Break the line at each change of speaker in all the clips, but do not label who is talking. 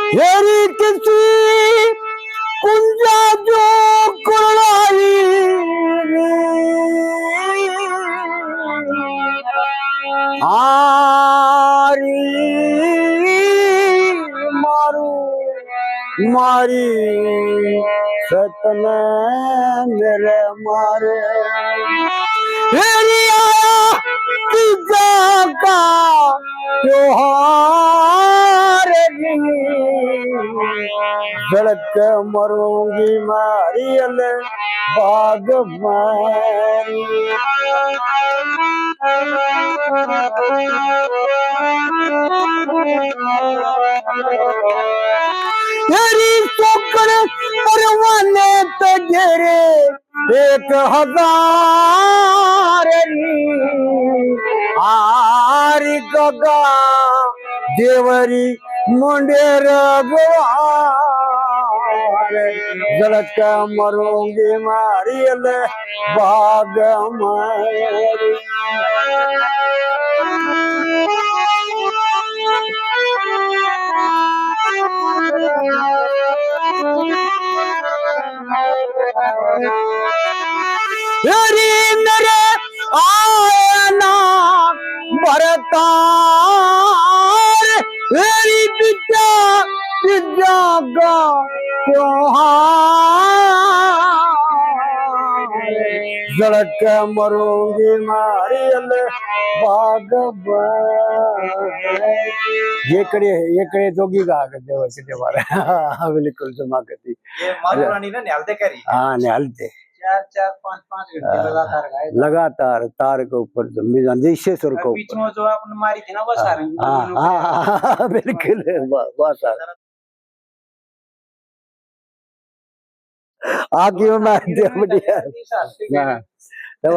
हेरी किसी कुंजा जो कुरलाई हारी मारू मारी सतने मेरे मारे हेरी आया तीजा का त्योहार सड़क मरूंगी मारी अले बाग मारी तेरी टोकर परवाने पे घेरे 1000 आरी गगा देवरी मुंडेर जलक मरूंगी मारी ले बाग मारी मेरे आयना भरतार मेरी पिता पिता का त्योहार सड़क मरूंगी मारी बाग ये कड़े जोगी गा करते हो कितने बार बिल्कुल जमा करती
ये मालूरानी ना न्यालते करी
हाँ न्यालते
4-4-5-5 घंटे लगातार गाए
लगातार तार के ऊपर जैसे सुर को
बीच में जो आपने मारी थी ना वो सारंगी
हाँ बिल्कुल बहुत सारा आगे में मारते बढ़िया तो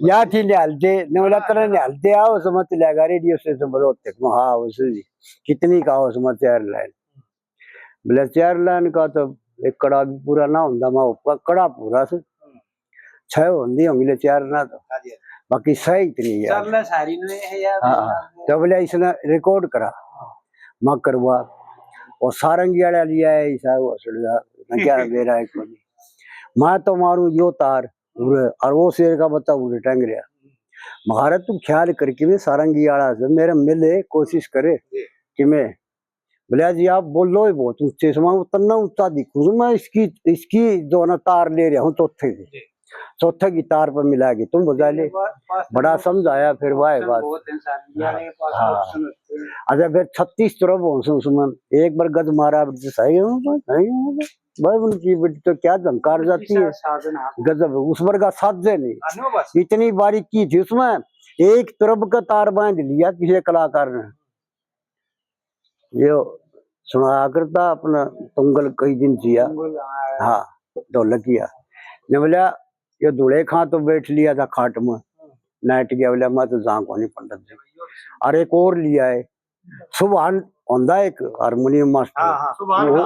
या थी निहालते नवला तरह निहालते आओ समझ लेगा रेडियो स्टेशन पर होते हाँ उसी कितनी का हो समझ 4 लाइन बोले 4 लाइन का तो एक कड़ा भी पूरा ना होंदा मैं ऊपर कड़ा पूरा से 6 होंदी होंगी 4 ना तो बाकी 6 इतनी यार
सारी ने है यार
तो बोले इसने रिकॉर्ड करा मैं करवा और सारंगी वाला लिया है ऐसा वो सुलझा क्या मेरा है कोई मैं तो मारू यो तार और वो शेर का बता उड़े टंग रहा महाराज तू ख्याल करके भी सारंगी वाला से मेरे मिले कोशिश करे कि मैं बोले जी आप बोलो ही बहुत ऊंचे से मैं उतना ऊंचा दिखूं मैं इसकी जो ना तार ले रहा हूँ चौथे की तार पर मिला के तुम बजा ले बड़ा समझाया फिर वाह बात अच्छा फिर 36 तरफ हो उसमें एक बार गज मारा सही भाई उनकी तो क्या झंकार जाती है गजब उस बार का साजे नहीं इतनी बारीकी थी उसमें एक तरफ का तार बांध लिया किसी कलाकार ने ये सुना करता अपना तुंगल कई दिन जिया हाँ ढोलकिया ने बोला ये दूल्हे खां तो बैठ लिया था खाट में नाइट गया बोला मैं तो जहाँ को नहीं पंडित जी और एक और लिया है सुबह होंदा एक हारमोनियम मास्टर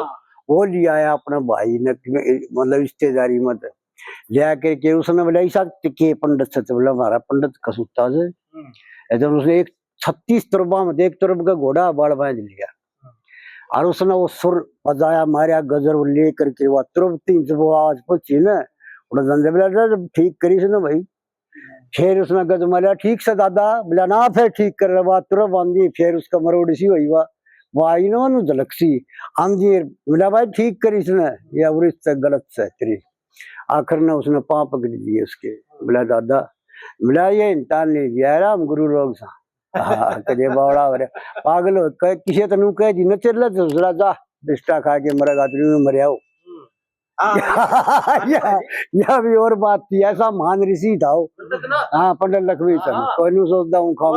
वो लिया है अपने भाई ने मतलब रिश्तेदारी में लिया करके उसने बोला ऐसा के पंडित से बोला हमारा पंडित कसूता से ऐसा उसने एक 36 तरफा में एक तरफ का घोड़ा बाढ़ बांध लिया और उसने वो सुर बजाया मारा गजर ले करके वो तुरंत जब वो आवाज पहुंची ना जब ठीक करी ना भाई फिर उसने गज मारा ठीक से दादा बोला ना फिर ठीक कर रहा तुरंत बांधी फिर उसका मरोड़ सी हुई वो आई ना झलक सी आंधी बोला भाई ठीक करी इसने या से गलत से तेरी आखिर ने उसने पाँव पकड़ दिए उसके बोला दादा बोला ये इंसान नहीं दिया राम गुरु लोग सा कदे बावड़ा हो रहा पागल हो किसी तनु कह जी न चल दूसरा जा बिस्टा खा के मरेगा तू मरिया हो या भी और बात थी ऐसा महान ऋषि था हाँ पंडित लक्ष्मी चंद कोई नहीं सोचता हूँ खाम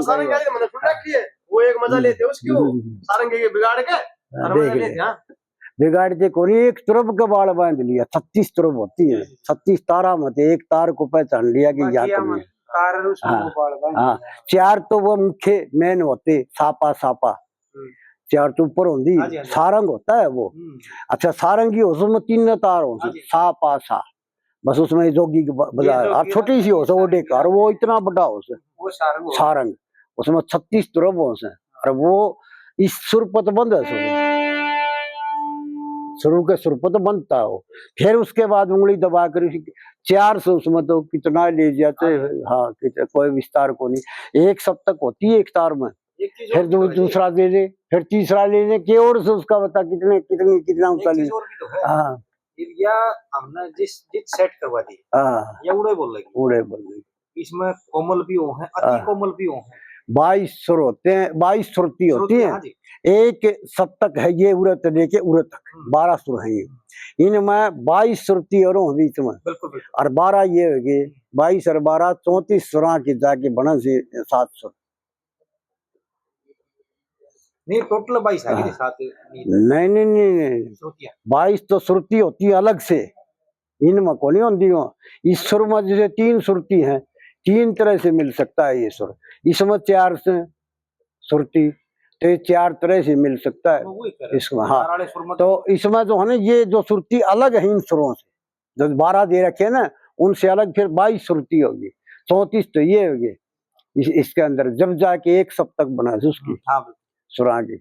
वो एक मजा लेते उसकी वो सारंगी के बिगाड़ के
बिगाड़ के कोई एक तरफ का बाल बांध लिया 36 तरफ होती है 36 तारा मत एक तार को पहचान लिया कि या हाँ 4 तो वो मुख्य मेन होते सापा 4 तो ऊपर होती सारंग होता है वो अच्छा सारंगी हो उसमें 3 तार हो सापा बस उसमें जोगी बाजार और छोटी सी हो वो डेकार वो इतना बड़ा हो सारंग उसमें 36 तरफ हो और वो इस सुरपत बंद है शुरू के सुरपत बनता हो, फिर उसके बाद उंगली दबा कर 400 उसमें तो कितना ले जाते। हाँ कोई विस्तार को नहीं, एक सब तक होती है एक तार में, फिर दूसरा दे दे, फिर तीसरा ले ले के और से उसका बता कितने कितने कितना ऊंचा ले। हाँ
या हमने जिस सेट करवा दी,
हाँ
या उड़े बोल रही,
उड़े बोल रही।
इसमें कोमल भी हो है, अति कोमल भी हो है।
22 सुर होते हैं, 22 श्रुति होती है।
हाँ जी।
एक सप्तक है ये उड़त लेके उड़त तक 12 सुर है ये, इनमें 22 श्रुति और बीच में
बिल्कुल बिल्कुल।
और 12 ये हो गए, 22 और 12 34 सुरा की जाके बना से 7 सुर।
नहीं टोटल 22 है के साथ
नहीं नहीं नहीं
श्रुतियां
22 तो श्रुति होती है अलग से, इनमें को नहीं होती हो। इस सुर में जैसे 3 श्रुति है, 3 तरह से मिल सकता है ये सुर, इसमें 4 से श्रुति तो ये 4 तरह से मिल सकता है इसमें। हाँ तो इसमें जो है ना ये जो श्रुति अलग है इन सुरों से, जो 12 दे रखे है ना उनसे अलग फिर 22 श्रुति होगी, 34 तो ये होगी इसके अंदर, जब जाके एक सप्तक बना उसकी सुरा की।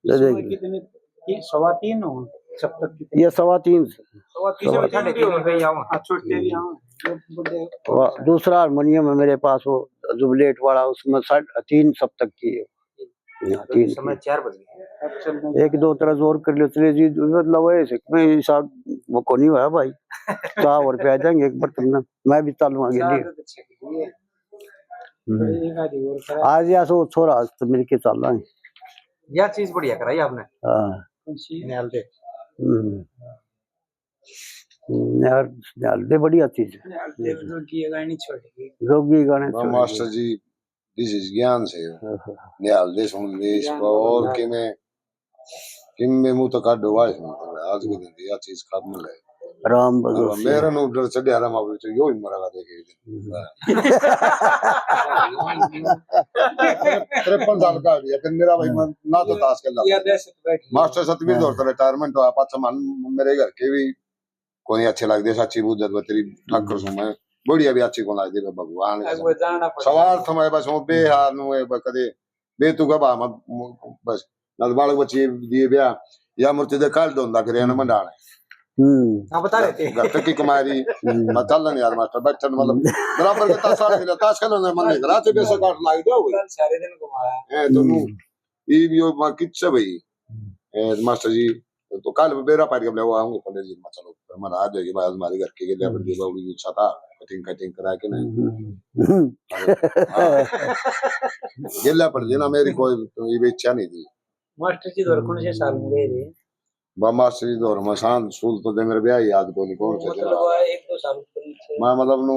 कितने 3.25 हो सप्तक की,
ये 3.25 दूसरा हारमोनियम है मेरे पास वो जुबलेट वाला, उसमें 3 सप्तक की है।
3 4 बज गए,
1-2 तरह जोर कर लो चले जी, मतलब ऐसे मैं हिसाब वो को नहीं हुआ भाई। 4 और पे आ जाएंगे एक बार तुमने, मैं भी चालू आगे लिए आज या सो छोरा आज तो मिलके चल रहा है।
यह चीज बढ़िया कराई आपने।
हाँ
निहाल दे
यार दे बढ़िया चीज है। जोगी गाने
मास्टर जी दिस इज ज्ञान से निहाल दे सुन दे इसको और किमे मुंह तो काढो वाइस आज के दिन यह चीज खाब मिले
राम भगवान
मेरा नो डर चढ़े आराम आवे तो यो ही मरागा देखे 53 साल का है फिर मेरा भाई ना तो ताश खेला मास्टर सतवीर दौर का रिटायरमेंट हुआ पाछा मन मेरे घर के भी कोई अच्छे लगदे सच्ची बुद्धत तेरी ठाकुर समय बढ़िया भी अच्छी को लगदे भगवान सवाल समय बस हो बेहाल नु कदे बे तू का मत बस नल बालक बच्चे दिए ब्याह या मूर्ति दे काल दोंदा करे न मंडाने
हां बता रहे थे
घर की कुमारी मैं चल नहीं यार मास्टर बैठन मतलब बराबर के ताश खेलो ने मन नहीं रात पे काट लाग दो
सारे दिन घुमाया
है तो नु ई भी मा किच्छ भाई मास्टर जी तो काल बेरा पार के वो आऊंगा कॉलेज में चलो मैं आ जाएगी भाई हमारे घर के लिए फिर बाबू इच्छा था कटिंग करा के नहीं गेला पर देना मेरी कोई ये इच्छा नहीं थी।
मास्टर जी दौर कौन से साल में गए थे?
मास्टर जी दौर में शान स्कूल तो दे मेरे ब्याह याद को नहीं कौन से
मतलब 1-2 साल
मैं मतलब नु